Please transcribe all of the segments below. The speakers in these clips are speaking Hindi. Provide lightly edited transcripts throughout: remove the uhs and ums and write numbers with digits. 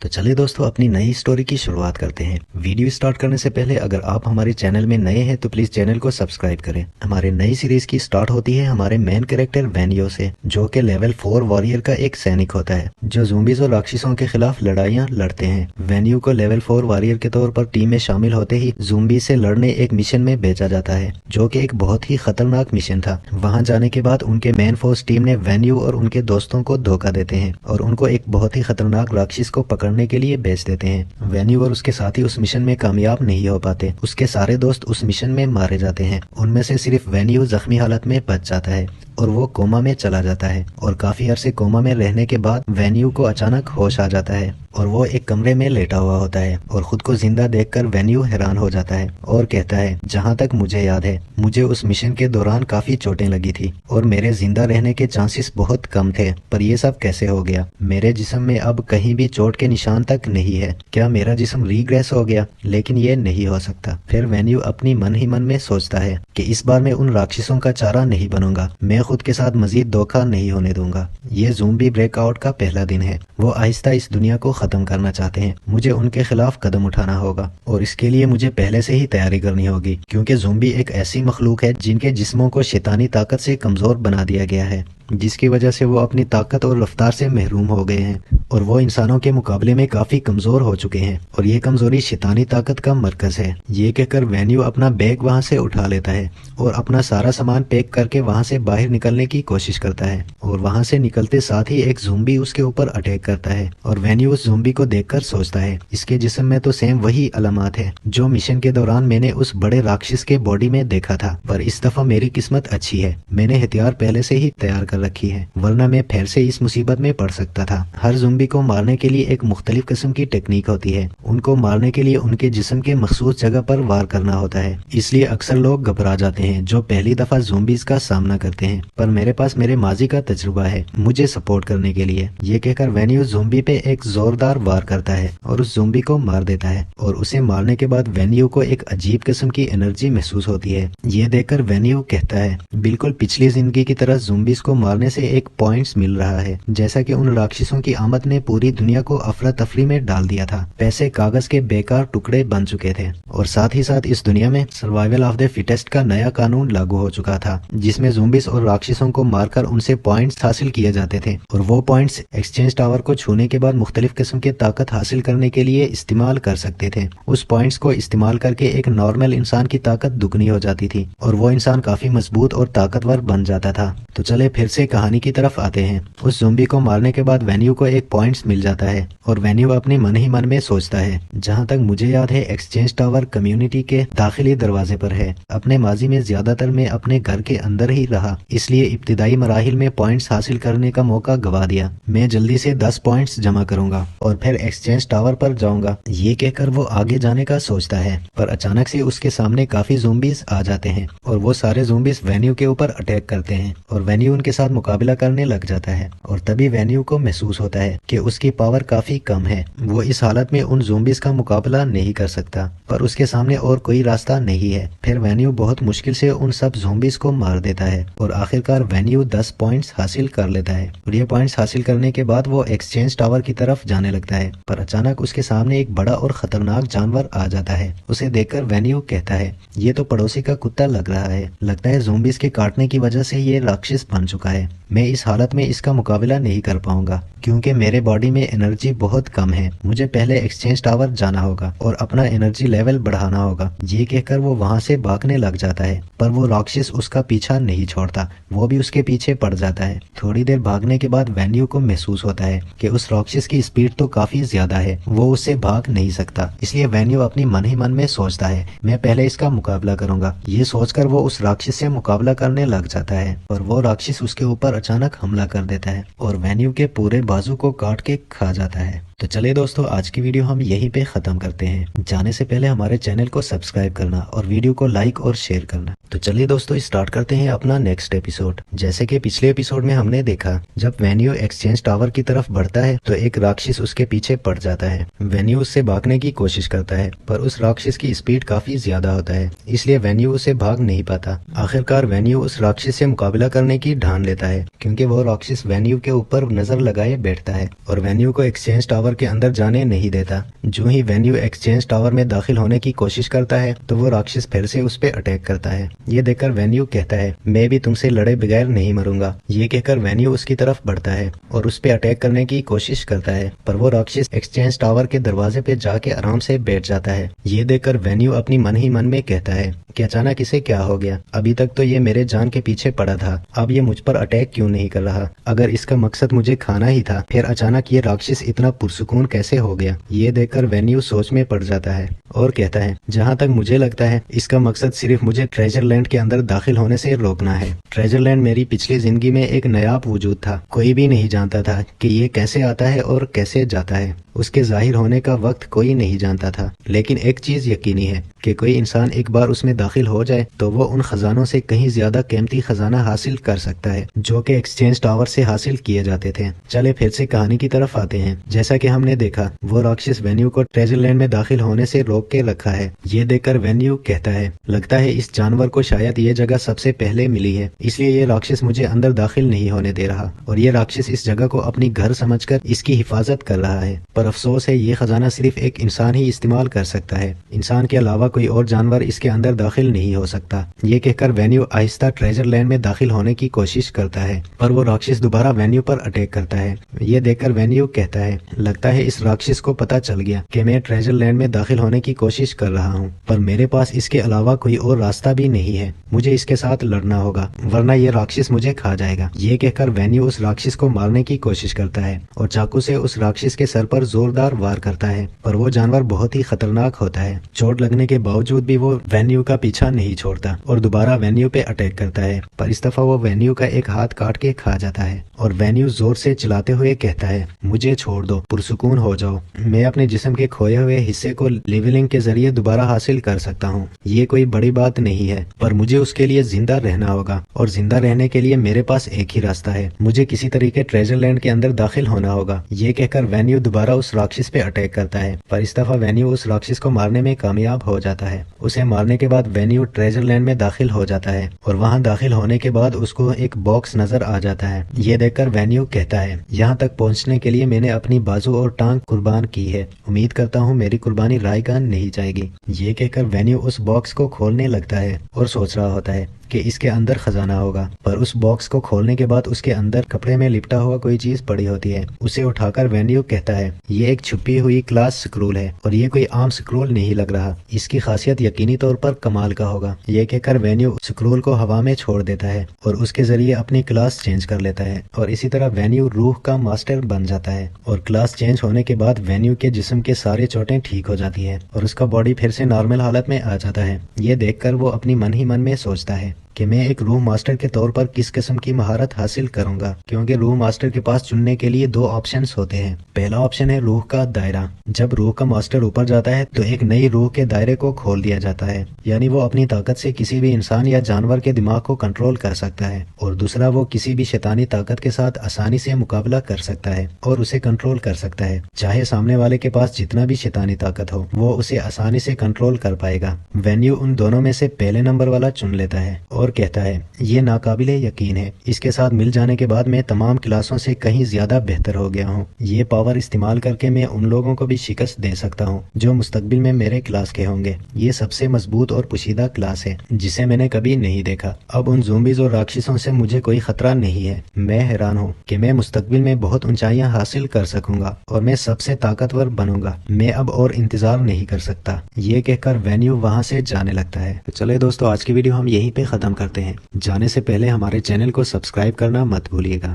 तो चलिए दोस्तों अपनी नई स्टोरी की शुरुआत करते हैं। वीडियो स्टार्ट करने से पहले अगर आप हमारे चैनल में नए हैं तो प्लीज चैनल को सब्सक्राइब करें। हमारे नई सीरीज की स्टार्ट होती है हमारे मेन कैरेक्टर वेनियो से, जो कि लेवल 4 वॉरियर का एक सैनिक होता है जो ज़ॉम्बीज़ और राक्षसों के खिलाफ लड़ाइयाँ लड़ते हैं। वेनियो को लेवल 4 वॉरियर के तौर पर टीम में शामिल होते ही ज़ॉम्बी से लड़ने एक मिशन में भेजा जाता है, जो कि एक बहुत ही खतरनाक मिशन था। वहां जाने के बाद उनके मेन फोर्स टीम ने वेनियो और उनके दोस्तों को धोखा देते हैं और उनको एक बहुत ही खतरनाक राक्षस को पकड़ने के लिए भेज देते हैं। वेन्यू और उसके साथी उस मिशन में कामयाब नहीं हो पाते। उसके सारे दोस्त उस मिशन में मारे जाते हैं। उनमें से सिर्फ वेन्यू जख्मी हालत में बच जाता है और वो कोमा में चला जाता है। और काफी अरसे कोमा में रहने के बाद वेन्यू को अचानक होश आ जाता है और वो एक कमरे में लेटा हुआ होता है और खुद को जिंदा देखकर वेन्यू हैरान हो जाता है और कहता है, जहाँ तक मुझे याद है मुझे उस मिशन के दौरान काफी चोटें लगी थी और मेरे जिंदा रहने के चांसेस बहुत कम थे, पर ये सब कैसे हो गया? मेरे जिस्म में अब कहीं भी चोट के निशान तक नहीं है। क्या मेरा जिस्म रीग्रेस हो गया? लेकिन ये नहीं हो सकता। फिर वेन्यू अपनी मन ही मन में सोचता है कि इस बार मैं उन राक्षसों का चारा नहीं बनूंगा, मैं खुद के साथ मजीद धोखा नहीं होने दूंगा। ये ज़ॉम्बी ब्रेकआउट का पहला दिन है। वो आहिस्ता इस दुनिया को खत्म करना चाहते हैं। मुझे उनके खिलाफ कदम उठाना होगा और इसके लिए मुझे पहले से ही तैयारी करनी होगी, क्योंकि ज़ॉम्बी एक ऐसी मखलूक है जिनके जिस्मों को शैतानी ताकत से कमजोर बना दिया गया है, जिसकी वजह से वो अपनी ताकत और रफ्तार से महरूम हो गए हैं और वो इंसानों के मुकाबले में काफी कमजोर हो चुके हैं और ये कमजोरी शैतानी ताकत का मरकज है। ये कहकर वेन्यू अपना बैग वहां से उठा लेता है और अपना सारा सामान पैक करके वहां से बाहर निकलने की कोशिश करता है और वहां से निकलते साथ ही एक ज़ॉम्बी उसके ऊपर अटैक करता है और वेन्यू उस ज़ॉम्बी को देखकर सोचता है, इसके जिस्म में तो सेम वही अलामात है जो मिशन के दौरान मैंने उस बड़े राक्षस के बॉडी में देखा था, पर इस दफा मेरी किस्मत अच्छी है, मैंने हथियार पहले से ही तैयार कर रखी है, वरना मैं फिर से इस मुसीबत में पड़ सकता था। हर ज़ॉम्बी को मारने के लिए एक मुख्तलिफ किस्म की टेक्निक होती है। उनको मारने के लिए उनके जिस्म के मखसूस जगह पर वार करना होता है, इसलिए अक्सर लोग घबरा जाते हैं जो पहली दफा ज़ॉम्बीज़ का सामना करते हैं। पर मेरे पास मेरे माजी का तजुर्बा है मुझे सपोर्ट करने के लिए। ये कहकर वेन्यू ज़ॉम्बी पे एक जोरदार वार करता है और उस ज़ॉम्बी को मार देता है और उसे मारने के बाद वेन्यू को एक अजीब किस्म की एनर्जी महसूस होती है। ये देखकर वेन्यू कहता है, बिल्कुल पिछली जिंदगी की तरह ज़ॉम्बीज़ को मारने से एक पॉइंट्स मिल रहा है, जैसा कि उन राक्षसों की आमद ने पूरी दुनिया को अफरा तफरी में डाल दिया था। पैसे कागज के बेकार टुकड़े बन चुके थे और साथ ही साथ इस दुनिया में सर्वाइवल ऑफ द फिटेस्ट का नया कानून लागू हो चुका था, जिसमें ज़ॉम्बीज़ और राक्षसों को मारकर उनसे पॉइंट्स हासिल किए जाते थे और वो पॉइंट्स एक्सचेंज टावर को छूने के बाद मुख्तलिफ किस्म की ताकत हासिल करने के लिए इस्तेमाल कर सकते थे। उस पॉइंट्स को इस्तेमाल करके एक नॉर्मल इंसान की ताकत दुगनी हो जाती थी और वो इंसान काफी मजबूत और ताकतवर बन जाता था। तो चले फिर से कहानी की तरफ आते हैं। उस ज़ॉम्बी को मारने के बाद वेन्यू को एक पॉइंट्स मिल जाता है और वेन्यू अपने मन ही मन में सोचता है, जहाँ तक मुझे याद है एक्सचेंज टावर कम्युनिटी के दाखिली दरवाजे पर है। अपने माजी में ज्यादातर मैं अपने घर के अंदर ही रहा, इसलिए इब्तिदाई मराहिल में पॉइंट्स हासिल करने का मौका गवा दिया। मैं जल्दी से 10 पॉइंट्स जमा करूंगा और फिर एक्सचेंज टावर पर जाऊंगा। ये कहकर वो आगे जाने का सोचता है, पर अचानक से उसके सामने काफी ज़ॉम्बीज़ आ जाते हैं और वो सारे ज़ॉम्बीज़ वेन्यू के ऊपर अटैक करते हैं और वेन्यू उनके साथ मुकाबला करने लग जाता है और तभी वेन्यू को महसूस होता है कि उसकी पावर काफी कम है। वो इस हालत में उन ज़ॉम्बीज़ का मुकाबला नहीं कर सकता, पर उसके सामने और कोई रास्ता नहीं है। फिर वेन्यू बहुत मुश्किल से उन सब ज़ॉम्बीज़ को मार देता है और आखिरकार वेन्यू 10 पॉइंट्स हासिल कर लेता है और ये पॉइंट्स हासिल करने के बाद वो एक्सचेंज टावर की तरफ जाने लगता है, पर अचानक उसके सामने एक बड़ा और खतरनाक जानवर आ जाता है। उसे देखकर वेन्यू कहता है, ये तो पड़ोसी का कुत्ता लग रहा है, लगता है ज़ॉम्बीज़ के काटने की वजह से ये राक्षस बन चुका है। मैं इस हालत में इसका मुकाबला नहीं कर पाऊंगा क्योंकि मेरे बॉडी में एनर्जी बहुत कम है। मुझे पहले एक्सचेंज टावर जाना होगा और अपना एनर्जी लेवल बढ़ाना होगा। ये कहकर वो वहां से भागने लग जाता है, पर वो राक्षस उसका पीछा नहीं छोड़ता, वो भी उसके पीछे पड़ जाता है। थोड़ी देर भागने के बाद वेन्यू को महसूस होता है कि उस राक्षस की स्पीड तो काफी ज्यादा है, वो उससे भाग नहीं सकता। इसलिए वेन्यू अपनी मन ही मन में सोचता है, मैं पहले इसका मुकाबला करूंगा। ये सोचकर वो उस राक्षस से मुकाबला करने लग जाता है और वो राक्षस उसके ऊपर अचानक हमला कर देता है और वेन्यू के पूरे बाजू को काट के खा जाता है। तो चलिए दोस्तों आज की वीडियो हम यहीं पे खत्म करते हैं। जाने से पहले हमारे चैनल को सब्सक्राइब करना और वीडियो को लाइक और शेयर करना। तो चलिए दोस्तों स्टार्ट करते हैं अपना नेक्स्ट एपिसोड। जैसे कि पिछले एपिसोड में हमने देखा, जब वेन्यू एक्सचेंज टावर की तरफ बढ़ता है तो एक राक्षस उसके पीछे पड़ जाता है। वेन्यू उससे भागने की कोशिश करता है, पर उस राक्षस की स्पीड काफी ज्यादा होता है, इसलिए वेन्यू उसे भाग नहीं पाता। आखिरकार वेन्यू उस राक्षस से मुकाबला करने की ठान लेता है, क्योंकि वो राक्षस वेन्यू के ऊपर नजर लगाए बैठता है और वेन्यू को एक्सचेंज टावर टावर के अंदर जाने नहीं देता। जो ही वेन्यू एक्सचेंज टावर में दाखिल होने की कोशिश करता है तो वो राक्षस फिर से उस पे अटैक करता है। ये देखकर वेन्यू कहता है मैं भी तुमसे लड़े बगैर नहीं मरूंगा। ये कहकर वेन्यू उसकी तरफ बढ़ता है और उस पे अटैक करने की कोशिश करता है, पर वो राक्षस एक्सचेंज टावर के दरवाजे पे जाके आराम से बैठ जाता है। ये देखकर वेन्यू अपनी मन ही मन में कहता है कि अचानक इसे क्या हो गया, अभी तक तो ये मेरे जान के पीछे पड़ा था, अब ये मुझ पर अटैक क्यों नहीं कर रहा। अगर इसका मकसद मुझे खाना ही था फिर अचानक ये राक्षस इतना पुरसुकून कैसे हो गया। ये देखकर वेन्यू सोच में पड़ जाता है और कहता है जहाँ तक मुझे लगता है इसका मकसद सिर्फ मुझे ट्रेजर लैंड के अंदर दाखिल होने से रोकना है। ट्रेजर लैंड मेरी पिछली जिंदगी में एक नायाब वजूद था, कोई भी नहीं जानता था कि ये कैसे आता है और कैसे जाता है। उसके जाहिर होने का वक्त कोई नहीं जानता था, लेकिन एक चीज यकीनी है कि कोई इंसान एक बार उसमें दाखिल हो जाए तो वो उन खजानों से कहीं ज्यादा कीमती खजाना हासिल कर सकता है जो कि एक्सचेंज टावर से हासिल किए जाते थे। चले फिर से कहानी की तरफ आते हैं। जैसा कि हमने देखा वो राक्षस वेन्यू को ट्रेजर लैंड में दाखिल होने से रोक के रखा है। ये देखकर वेन्यू कहता है लगता है इस जानवर को शायद ये जगह सबसे पहले मिली है, इसलिए ये राक्षस मुझे अंदर दाखिल नहीं होने दे रहा और ये राक्षस इस जगह को अपनी घर समझकर इसकी हिफाजत कर रहा है। पर अफसोस है ये खजाना सिर्फ एक इंसान ही इस्तेमाल कर सकता है, इंसान के अलावा कोई और जानवर इसके अंदर दाखिल नहीं हो सकता। ये कहकर वेन्यू आहिस्ता ट्रेजर लैंड में दाखिल होने की कोशिश करता है, पर वो राक्षस दोबारा वेन्यू पर अटैक करता है। ये देखकर वेन्यू कहता है लगता है इस राक्षस को पता चल गया कि मैं ट्रेजर लैंड में दाखिल होने की कोशिश कर रहा हूँ, पर मेरे पास इसके अलावा कोई और रास्ता भी नहीं है, मुझे इसके साथ लड़ना होगा वरना ये राक्षस मुझे खा जाएगा। ये कहकर वेन्यू उस राक्षस को मारने की कोशिश करता है और चाकू से उस राक्षस के सर पर जोरदार वार करता है, पर वो जानवर बहुत ही खतरनाक होता है। चोट लगने के बावजूद भी वो वेन्यू का पीछा नहीं छोड़ता और दोबारा वेन्यू पे अटैक करता है, पर इस दफा वो वेन्यू का एक हाथ काट के खा जाता है और वेन्यू जोर से चिल्लाते हुए कहता है मुझे छोड़ दो, पुरसुकून हो जाओ, मैं अपने जिस्म के खोए हुए हिस्से को लेवलिंग के जरिए दोबारा हासिल कर सकता हूँ। ये कोई बड़ी बात नहीं है, पर मुझे उसके लिए जिंदा रहना होगा और जिंदा रहने के लिए मेरे पास एक ही रास्ता है, मुझे किसी तरीके ट्रेजर लैंड के अंदर दाखिल होना होगा। ये कहकर वेन्यू दोबारा उस राक्षस पे अटैक करता है, पर इस दफा वेन्यू उस राक्षस को मारने में कामयाब हो जाता है। उसे मारने के बाद वेन्यू ट्रेजर लैंड में दाखिल हो जाता है और वहाँ दाखिल होने के बाद उसको एक बॉक्स नजर आ जाता है। ये देखकर वेन्यू कहता है यहाँ तक पहुँचने के लिए मैंने अपनी बाजू और टांग कुर्बान की है, उम्मीद करता हूँ मेरी कुर्बानी रायगान नहीं जाएगी। ये कहकर वेन्यू उस बॉक्स को खोलने लगता है और सोच रहा होता है कि इसके अंदर खजाना होगा, पर उस बॉक्स को खोलने के बाद उसके अंदर कपड़े में लिपटा हुआ कोई चीज पड़ी होती है। उसे उठाकर वेन्यू कहता है ये एक छुपी हुई क्लास स्क्रूल है और ये कोई आम स्क्रूल नहीं लग रहा, इसकी खासियत यकीनी तौर पर कमाल का होगा। ये कहकर वेन्यू स्क्रूल को हवा में छोड़ देता है और उसके जरिए अपनी क्लास चेंज कर लेता है और इसी तरह वेन्यू रूह का मास्टर बन जाता है और क्लास चेंज होने के बाद वेन्यू के जिस्म के सारे चोटें ठीक हो जाती है और उसका बॉडी फिर से नॉर्मल हालत में आ जाता है। ये देखकर वो अपनी मन ही मन में सोचता है कि मैं एक रूह मास्टर के तौर पर किस किस्म की महारत हासिल करूंगा, क्योंकि रूह मास्टर के पास चुनने के लिए दो ऑप्शंस होते हैं। पहला ऑप्शन है रूह का दायरा, जब रूह का मास्टर ऊपर जाता है तो एक नई रूह के दायरे को खोल दिया जाता है, यानी वो अपनी ताकत से किसी भी इंसान या जानवर के दिमाग को कंट्रोल कर सकता है। और दूसरा वो किसी भी शैतानी ताकत के साथ आसानी से मुकाबला कर सकता है और उसे कंट्रोल कर सकता है, चाहे सामने वाले के पास जितना भी शैतानी ताकत हो वो उसे आसानी से कंट्रोल कर पाएगा। वेन्यू उन दोनों में से पहले नंबर वाला चुन लेता है और कहता है ये नाकाबिले यकीन है, इसके साथ मिल जाने के बाद मैं तमाम क्लासों से कहीं ज्यादा बेहतर हो गया हूँ। ये पावर इस्तेमाल करके मैं उन लोगों को भी शिकस्त दे सकता हूँ जो मुस्तकबिल में मेरे क्लास के होंगे। ये सबसे मजबूत और पोशीदा क्लास है जिसे मैंने कभी नहीं देखा। अब उन ज़ोंबीज़ और राक्षसों से मुझे कोई खतरा नहीं है। मैं हैरान हूँ कि मैं मुस्तकबिल में बहुत ऊंचाइयां हासिल कर सकूंगा और मैं सबसे ताकतवर बनूंगा। मैं अब और इंतजार नहीं कर सकता। ये कहकर वेन्यू वहाँ से जाने लगता है। तो चले दोस्तों, आज की वीडियो हम यहीं पे खत्म करते हैं। जाने से पहले हमारे चैनल को सब्सक्राइब करना मत भूलिएगा।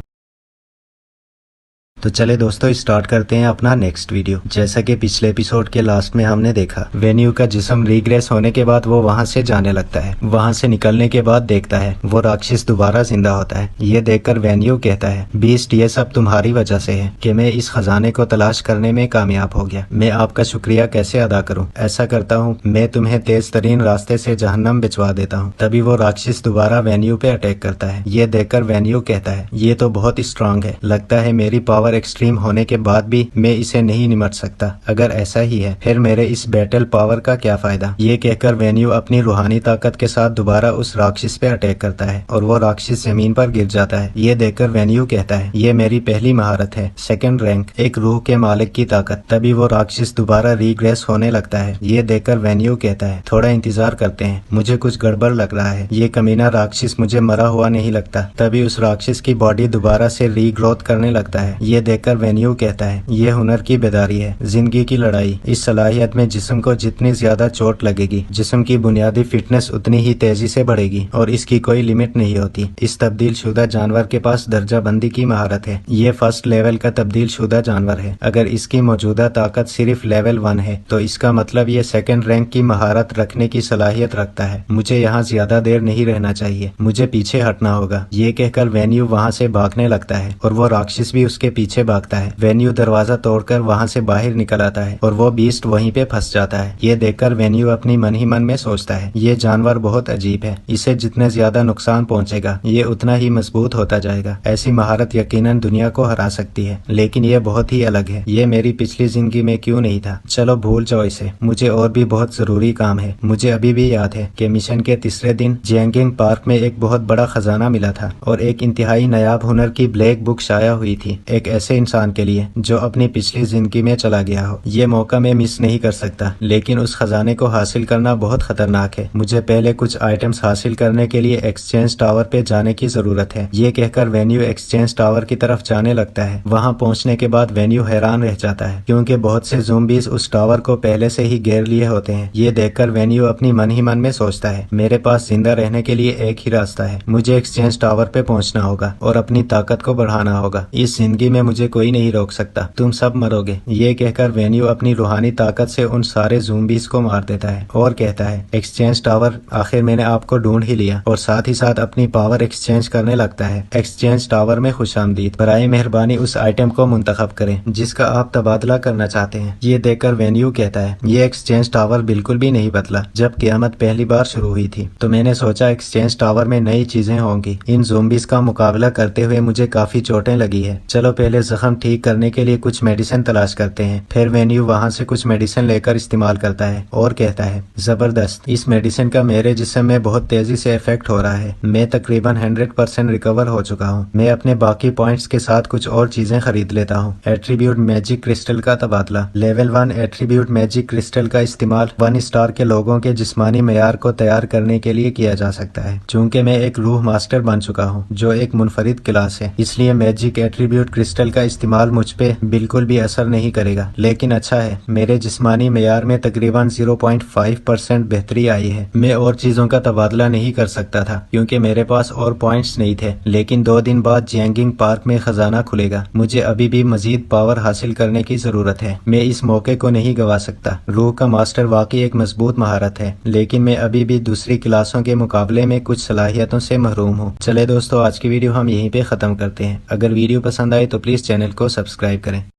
तो चले दोस्तों, स्टार्ट करते हैं अपना नेक्स्ट वीडियो। जैसा कि पिछले एपिसोड के लास्ट में हमने देखा, वेन्यू का जिस्म रिग्रेस होने के बाद वो वहां से जाने लगता है। वहां से निकलने के बाद देखता है वो राक्षस दोबारा जिंदा होता है। ये देखकर वेन्यू कहता है बीस्ट, ये सब तुम्हारी वजह से है कि मैं इस खजाने को तलाश करने में कामयाब हो गया। मैं आपका शुक्रिया कैसे अदा करूँ। ऐसा करता हूँ मैं तुम्हें तेज तरीन रास्ते से जहन्नम भिजवा देता हूँ। तभी वो राक्षस दोबारा वेन्यू पे अटैक करता है। ये देखकर वेन्यू कहता है ये तो बहुत स्ट्रांग है, लगता है मेरी पावर पावर एक्सट्रीम होने के बाद भी मैं इसे नहीं निमट सकता। अगर ऐसा ही है फिर मेरे इस बैटल पावर का क्या फायदा। ये कहकर वेन्यू अपनी रूहानी ताकत के साथ दोबारा उस राक्षस पे अटैक करता है और वो राक्षस जमीन पर गिर जाता है। ये देखकर वेन्यू कहता है ये मेरी पहली महारत है, सेकंड रैंक, एक रूह के मालिक की ताकत। तभी वो राक्षस दोबारा रीग्रेस होने लगता है। ये देखकर वेन्यू कहता है थोड़ा इंतजार करते हैं, मुझे कुछ गड़बड़ लग रहा है, ये कमीना राक्षस मुझे मरा हुआ नहीं लगता। तभी उस राक्षस की बॉडी दोबारा से रीग्रोथ करने लगता है। ये देखकर वेन्यू कहता है ये हुनर की बेदारी है, जिंदगी की लड़ाई। इस सलाहियत में जिस्म को जितनी ज्यादा चोट लगेगी जिस्म की बुनियादी फिटनेस उतनी ही तेजी से बढ़ेगी और इसकी कोई लिमिट नहीं होती। इस तब्दील शुदा जानवर के पास दर्जा बंदी की महारत है। ये फर्स्ट लेवल का तब्दील शुदा जानवर है। अगर इसकी मौजूदा ताकत सिर्फ लेवल 1 है तो इसका मतलब ये सेकंड रैंक की महारत रखने की सलाहियत रखता है। मुझे यहाँ ज्यादा देर नहीं रहना चाहिए, मुझे पीछे हटना होगा। ये कहकर वेन्यू वहाँ से भागने लगता है और वो राक्षस भी उसके पीछे भागता है। वेन्यू दरवाजा तोड़कर वहाँ से बाहर निकल आता है और वो बीस्ट वहीं पे फंस जाता है। ये देखकर वेन्यू अपनी मन ही मन में सोचता है ये जानवर बहुत अजीब है, इसे जितने ज्यादा नुकसान पहुँचेगा ये उतना ही मजबूत होता जाएगा। ऐसी महारत यकीनन दुनिया को हरा सकती है, लेकिन ये बहुत ही अलग है। ये मेरी पिछली जिंदगी में क्यों नहीं था। चलो भूल जाओ इसे, मुझे और भी बहुत जरूरी काम है। मुझे अभी भी याद है कि मिशन के तीसरे दिन जियांगिंग पार्क में एक बहुत बड़ा खजाना मिला था और एक इंतहाई नायाब हुनर की ब्लैक बुक शाया हुई थी एक ऐसे इंसान के लिए जो अपनी पिछली जिंदगी में चला गया हो। ये मौका मैं मिस नहीं कर सकता, लेकिन उस खजाने को हासिल करना बहुत खतरनाक है। मुझे पहले कुछ आइटम्स हासिल करने के लिए एक्सचेंज टावर पे जाने की जरूरत है। ये कहकर वेन्यू एक्सचेंज टावर की तरफ जाने लगता है। वहाँ पहुँचने के बाद वेन्यू हैरान रह जाता है क्योंकि बहुत से ज़ोंबीज उस टावर को पहले से ही घेर लिए होते हैं। ये देखकर वेन्यू अपनी मन ही मन में सोचता है मेरे पास जिंदा रहने के लिए एक ही रास्ता है, मुझे एक्सचेंज टावर पे पहुंचना होगा और अपनी ताकत को बढ़ाना होगा। इस जिंदगी में मुझे कोई नहीं रोक सकता, तुम सब मरोगे। ये कहकर वेन्यू अपनी रूहानी ताकत से उन सारे ज़ोंबीज को मार देता है और कहता है एक्सचेंज टावर, आखिर मैंने आपको ढूंढ ही लिया। और साथ ही साथ अपनी पावर एक्सचेंज करने लगता है। एक्सचेंज टावर में खुशामदीद, बराए मेहरबानी उस आइटम को मुंतखब करें जिसका आप तबादला करना चाहते हैं। ये देखकर वेन्यू कहता है ये एक्सचेंज टावर बिल्कुल भी नहीं बदला। जब क़यामत पहली बार शुरू हुई थी तो मैंने सोचा एक्सचेंज टावर में नई चीजें होंगी। इन ज़ोंबीज का मुकाबला करते हुए मुझे काफी चोटें लगी है। चलो पहले जख्म ठीक करने के लिए कुछ मेडिसिन तलाश करते हैं। फिर वेन्यू वहाँ से कुछ मेडिसिन लेकर इस्तेमाल करता है और कहता है जबरदस्त, इस मेडिसिन का मेरे जिस्म में बहुत तेजी से इफेक्ट हो रहा है। मैं तकरीबन 100% रिकवर हो चुका हूँ। मैं अपने बाकी पॉइंट्स के साथ कुछ और चीजें खरीद लेता हूँ। एट्रीब्यूट मैजिक क्रिस्टल का तबादला। लेवल 1 एट्रीब्यूट मैजिक क्रिस्टल का इस्तेमाल 1 स्टार के लोगों के जिस्मानी मेयार को तैयार करने के लिए किया जा सकता है। चूंकि मैं एक रूह मास्टर बन चुका हूँ जो एक मुनफरिद क्लास है, इसलिए मैजिक एट्रीब्यूट क्रिस्टल का इस्तेमाल मुझ पे बिल्कुल भी असर नहीं करेगा। लेकिन अच्छा है, मेरे जिस्मानी मेयार में तकरीबन 0.5% बेहतरी आई है। मैं और चीजों का तबादला नहीं कर सकता था क्योंकि मेरे पास और पॉइंट्स नहीं थे, लेकिन 2 दिन बाद जियांगिंग पार्क में खजाना खुलेगा। मुझे अभी भी मजीद पावर हासिल करने की जरूरत है। मैं इस मौके को नहीं गवा सकता। रूह का मास्टर वाकई एक मजबूत महारत है, लेकिन मैं अभी भी दूसरी क्लासों के मुकाबले में कुछ सलाहियतों से महरूम हूँ। चले दोस्तों, आज की वीडियो हम यहीं पे खत्म करते हैं। अगर वीडियो पसंद आए तो प्लीज चैनल को सब्सक्राइब करें।